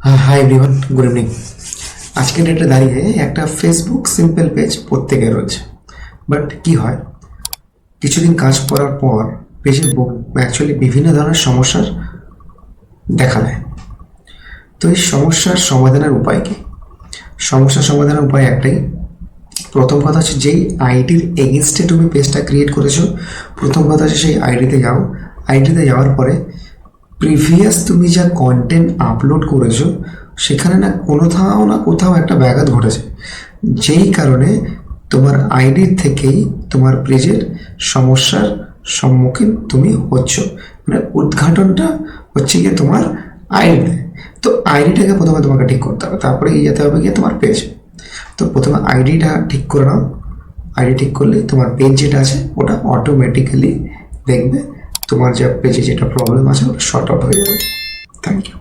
Hi everyone, good evening. আজকের ডেটে দাঁড়িয়ে একটা ফেসবুক সিম্পল পেজ প্রত্যেকের রয়েছে, বাট কি হয় কিছুদিন কাজ করার পর পেজে অ্যাকচুয়ালি বিভিন্ন ধরনের সমস্যার দেখা দেয়। তো এই সমস্যার সমাধানের উপায় কি? সমস্যার সমাধানের উপায় একটাই। প্রথম কথা হচ্ছে, যেই আইডির এগেনস্টে তুমি পেজটা ক্রিয়েট করেছো, প্রথম কথা হচ্ছে সেই আইডিতে যাও। আইডিতে যাওয়ার পরে প্রিভিয়াস তুমি যা কন্টেন্ট আপলোড করেছো সেখানে না কোথাও একটা ব্যাঘাত ঘটেছে, যেই কারণে তোমার আইডির থেকেই তোমার পেজের সমস্যার সম্মুখীন তুমি হচ্ছ। মানে উদ্ঘাটনটা হচ্ছে গিয়ে তোমার আইডিতে। তো আইডিটাকে প্রথমে তোমাকে ঠিক করতে হবে, তারপরে যেতে হবে গিয়ে তোমার পেজ। তো প্রথমে আইডিটা ঠিক করে নাও। আইডি ঠিক করলে তোমার পেজ যেটা আছে ওটা অটোমেটিক্যালি দেখবে তোমার যা পেজে যেটা প্রবলেম আছে ওটা শর্ট আউট হয়ে যাবে। Thank you.